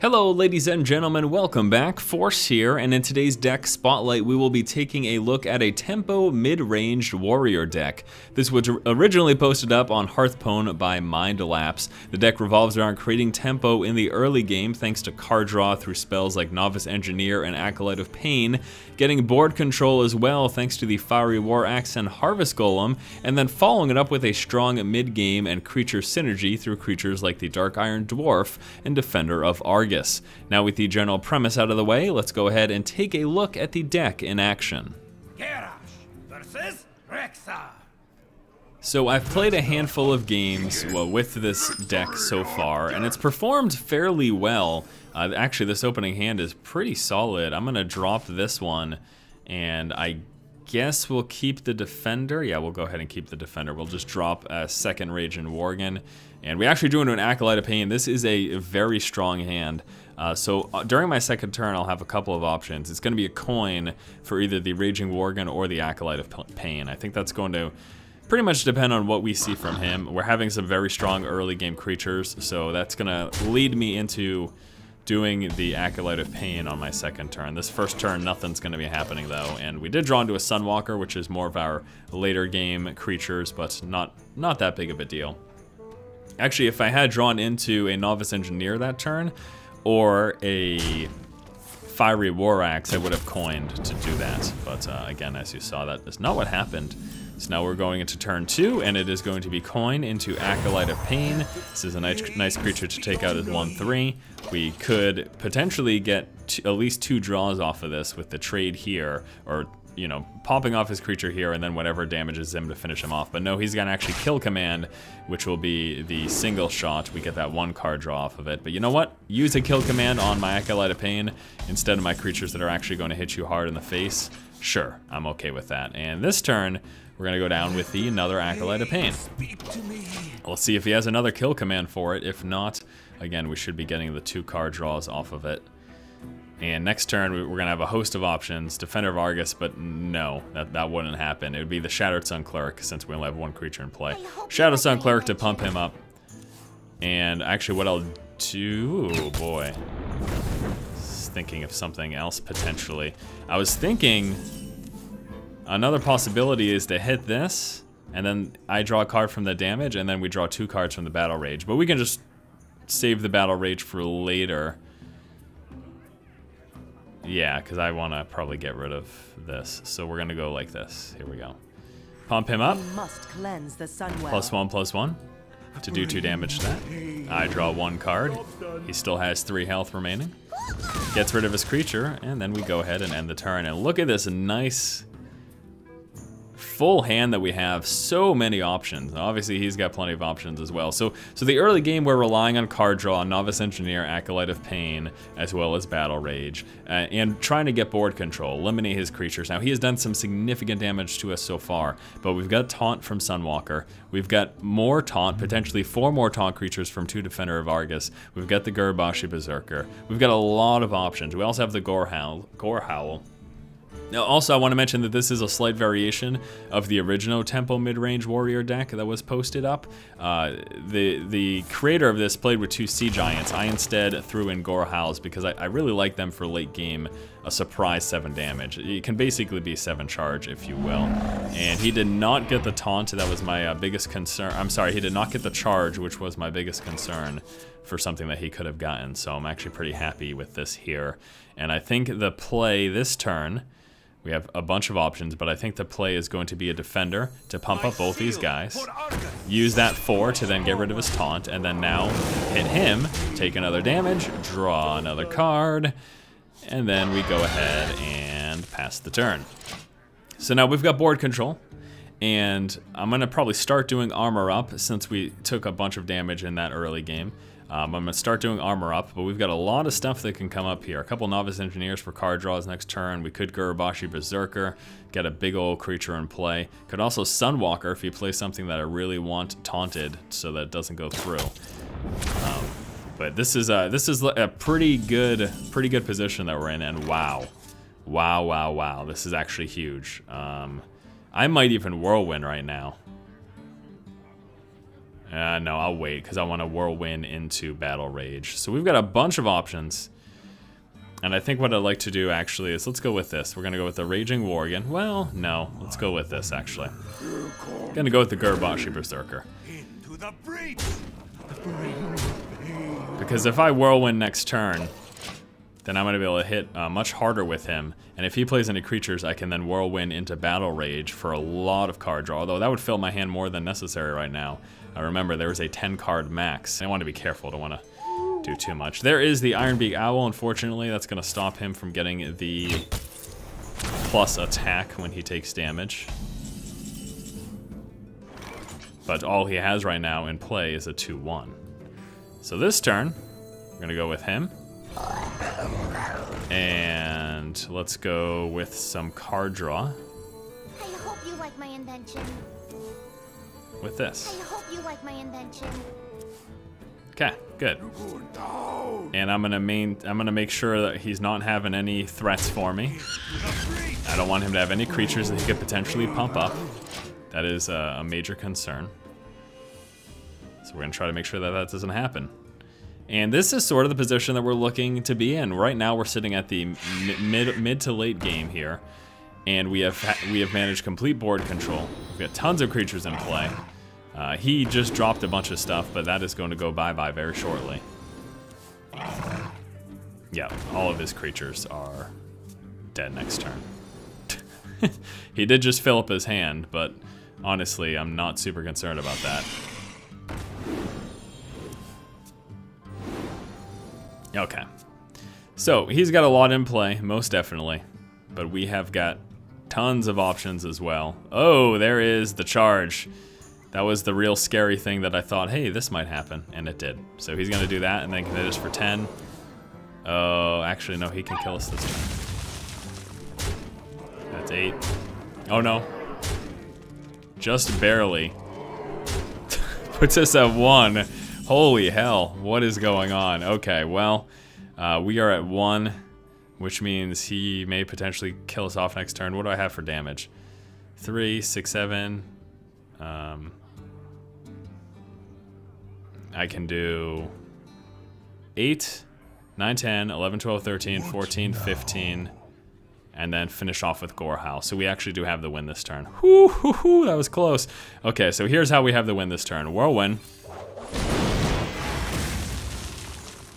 Hello ladies and gentlemen, welcome back. Force here, and in today's deck spotlight we will be taking a look at a Tempo Midrange Warrior Deck. This was originally posted up on Hearthstone by Mindlapse. The deck revolves around creating tempo in the early game thanks to card draw through spells like Novice Engineer and Acolyte of Pain, getting board control as well thanks to the Fiery War Axe and Harvest Golem, and then following it up with a strong mid-game and creature synergy through creatures like the Dark Iron Dwarf and Defender of Argus. Now with the general premise out of the way, let's go ahead and take a look at the deck in action. Versus Rexa. So I've played a handful of games with this deck so far, and it's performed fairly well. Actually, this opening hand is pretty solid. I'm gonna drop this one, and I guess we'll keep the Defender. Yeah, we'll go ahead and keep the Defender. We'll just drop a second Raging Worgen. And we actually drew into an Acolyte of Pain. This is a very strong hand. So during my second turn, I'll have a couple of options. It's going to be a coin for either the Raging Worgen or the Acolyte of Pain. I think that's going to pretty much depend on what we see from him. We're having some very strong early game creatures, so that's going to lead me into doing the Acolyte of Pain on my second turn. This first turn, nothing's going to be happening though, and we did draw into a Sunwalker, which is more of our later game creatures, but not that big of a deal. Actually, if I had drawn into a Novice Engineer that turn, or a Fiery War Axe, I would have coined to do that. But again, as you saw, that is not what happened. So now we're going into turn 2, and it is going to be coin into Acolyte of Pain. This is a nice creature to take out as 1/3. We could potentially get at least 2 draws off of this with the trade here, or you know, popping off his creature here and then whatever damages him to finish him off. But no, he's gonna actually kill command, which will be the single shot. We get that 1 card draw off of it. But you know what? Use a kill command on my Acolyte of Pain instead of my creatures that are actually going to hit you hard in the face. Sure, I'm okay with that. And this turn, we're gonna go down with another Acolyte of Pain. We'll see if he has another kill command for it. If not, again, we should be getting the 2 card draws off of it. And next turn, we're gonna have a host of options. Defender of Argus, but no, that wouldn't happen. It would be the Shattered Sun Cleric, since we only have 1 creature in play. Shadow Sun Cleric to pump him up. And actually what I'll do, oh boy. Thinking of something else potentially. I was thinking another possibility is to hit this, and then I draw a card from the damage, and then we draw 2 cards from the Battle Rage. But we can just save the Battle Rage for later. Yeah, because I want to probably get rid of this. So we're going to go like this. Here we go. Pump him up. Must cleanse the Sunwell. +1/+1 to do 2 damage to that. I draw 1 card. He still has 3 health remaining. Gets rid of his creature, and then we go ahead and end the turn. And look at this nice full hand that we have. So many options. Obviously, he's got plenty of options as well. So the early game, we're relying on card draw, Novice Engineer, Acolyte of Pain, as well as Battle Rage, and trying to get board control, eliminate his creatures. Now, he has done some significant damage to us so far, but we've got Taunt from Sunwalker. We've got more Taunt, potentially 4 more Taunt creatures from 2 Defender of Argus. We've got the Gurubashi Berserker. We've got a lot of options. We also have the Gorehowl. Now, also, I want to mention that this is a slight variation of the original Tempo Midrange Warrior deck that was posted up. The creator of this played with 2 Sea Giants. I instead threw in Gorehowls because I really like them for late game, a surprise 7 damage. It can basically be 7 charge, if you will. And he did not get the taunt, that was my biggest concern. I'm sorry, he did not get the charge, which was my biggest concern for something that he could have gotten. So I'm actually pretty happy with this here. And I think the play this turn, we have a bunch of options, but I think the play is going to be a Defender to pump up both these guys. Use that 4 to then get rid of his taunt, and then now hit him, take another damage, draw another card, and then we go ahead and pass the turn. So now we've got board control, and I'm gonna probably start doing armor up since we took a bunch of damage in that early game. I'm going to start doing armor up, but we've got a lot of stuff that can come up here. A couple Novice Engineers for card draws next turn. We could Gurubashi Berserker, get a big old creature in play. Could also Sunwalker if you play something that I really want taunted so that it doesn't go through. But this is a pretty good position that we're in, and wow, this is actually huge. I might even Whirlwind right now. No, I'll wait because I want to Whirlwind into Battle Rage. So we've got a bunch of options. And I think what I'd like to do actually is, let's go with this. We're going to go with the Raging Worgen. Well, no, let's go with this actually. Going to go with the Gurubashi Berserker. Into the breach. Because if I Whirlwind next turn, then I'm going to be able to hit much harder with him. And if he plays any creatures, I can then Whirlwind into Battle Rage for a lot of card draw. Although that would fill my hand more than necessary right now. Remember, there is a 10 card max. I want to be careful, don't want to do too much. There is the Ironbeak Owl, unfortunately. That's going to stop him from getting the plus attack when he takes damage. But all he has right now in play is a 2/1. So this turn, we're going to go with him. And let's go with some card draw. I hope you like my invention. With this. I hope you like my invention. Okay, good. And I'm gonna make sure that he's not having any threats for me. I don't want him to have any creatures that he could potentially pump up. That is a major concern. So we're gonna try to make sure that that doesn't happen. And this is sort of the position that we're looking to be in. Right now we're sitting at the mid to late game here. And we have managed complete board control. We've got tons of creatures in play. He just dropped a bunch of stuff, but that is going to go bye-bye very shortly. Yeah, all of his creatures are dead next turn. He did just fill up his hand, but honestly, I'm not super concerned about that. Okay. So, he's got a lot in play, most definitely. But we have got tons of options as well. Oh, there is the charge. That was the real scary thing that I thought, hey, this might happen, and it did. So he's gonna do that, and then can hit us for 10. Oh, actually, no, he can kill us this turn. That's 8. Oh, no. Just barely. Puts us at 1. Holy hell, what is going on? Okay, well, we are at 1, which means he may potentially kill us off next turn. What do I have for damage? 3, 6, 7. I can do 8, 9, 10, 11, 12, 13, 14, 15, and then finish off with Gorehowl. So we actually do have the win this turn. Whoo, hoo, hoo, that was close. Okay, so here's how we have the win this turn. Whirlwind.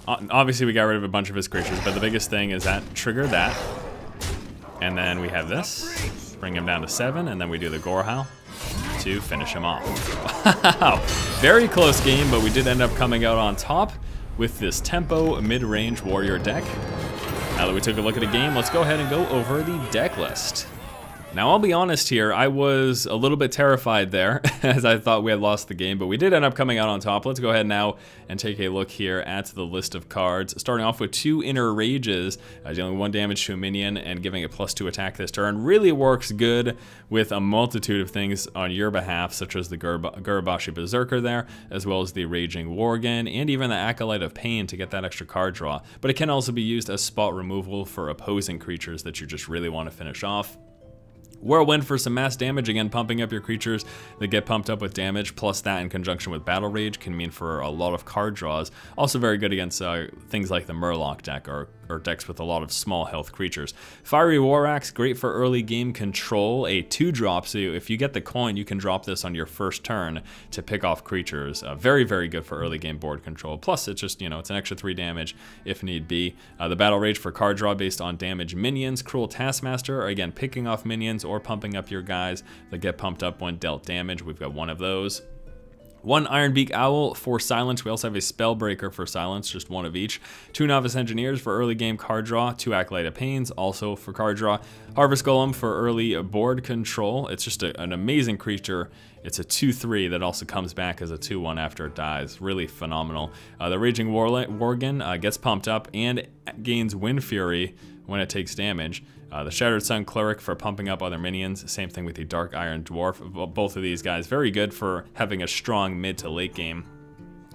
Obviously we got rid of a bunch of his creatures, but the biggest thing is that trigger that. And then we have this. Bring him down to 7, and then we do the Gorehowl to finish him off. Wow, very close game, but we did end up coming out on top with this Tempo Midrange Warrior Deck. Now that we took a look at the game, let's go ahead and go over the deck list. Now, I'll be honest here, I was a little bit terrified there as I thought we had lost the game, but we did end up coming out on top. Let's go ahead now and take a look here at the list of cards. Starting off with 2 Inner Rages, dealing 1 damage to a minion and giving it +2 attack this turn. Really works good with a multitude of things on your behalf, such as the Gurubashi Berserker there, as well as the Raging Worgen, and even the Acolyte of Pain to get that extra card draw. But it can also be used as spot removal for opposing creatures that you just really want to finish off. Whirlwind for some mass damage, again pumping up your creatures that get pumped up with damage, plus that in conjunction with Battle Rage can mean for a lot of card draws. Also very good against things like the Murloc deck or decks with a lot of small health creatures. Fiery War Axe, great for early game control, a 2-drop, so if you get the coin you can drop this on your first turn to pick off creatures. Very, very good for early game board control. Plus it's just, it's an extra 3 damage if need be. The Battle Rage for card draw based on damage minions. Cruel Taskmaster, again picking off minions or pumping up your guys that get pumped up when dealt damage. We've got 1 of those. 1 Ironbeak Owl for silence. We also have a Spellbreaker for silence, just 1 of each. 2 Novice Engineers for early game card draw. 2 Acolyte of Pains, also for card draw. Harvest Golem for early board control. It's just an amazing creature. It's a 2/3 that also comes back as a 2/1 after it dies. Really phenomenal. The Raging Worgen gets pumped up and gains Wind Fury when it takes damage. The Shattered Sun Cleric for pumping up other minions. Same thing with the Dark Iron Dwarf. Both of these guys very good for having a strong mid to late game.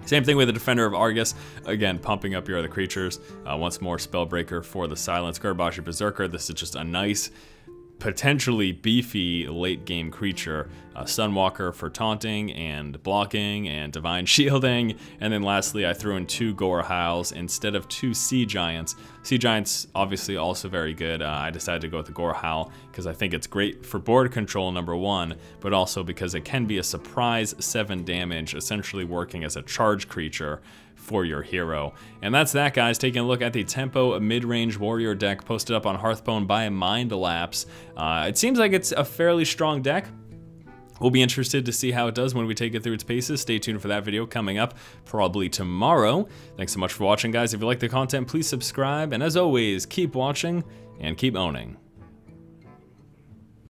Same thing with the Defender of Argus, again pumping up your other creatures. Once more Spellbreaker for the Silence. Gurubashi Berserker, this is just a nice potentially beefy late game creature. Sunwalker for taunting and blocking and divine shielding, and then lastly I threw in 2 Gorehowls instead of 2 Sea Giants. Sea Giants obviously also very good. I decided to go with the Gorehowl because I think it's great for board control, number 1, but also because it can be a surprise 7 damage, essentially working as a charge creature for your hero. And that's that, guys. Taking a look at the Tempo Midrange Warrior Deck posted up on Hearthstone by Mindlapse. It seems like it's a fairly strong deck. We'll be interested to see how it does when we take it through its paces. Stay tuned for that video coming up probably tomorrow. Thanks so much for watching, guys. If you like the content, please subscribe. And as always, keep watching and keep owning.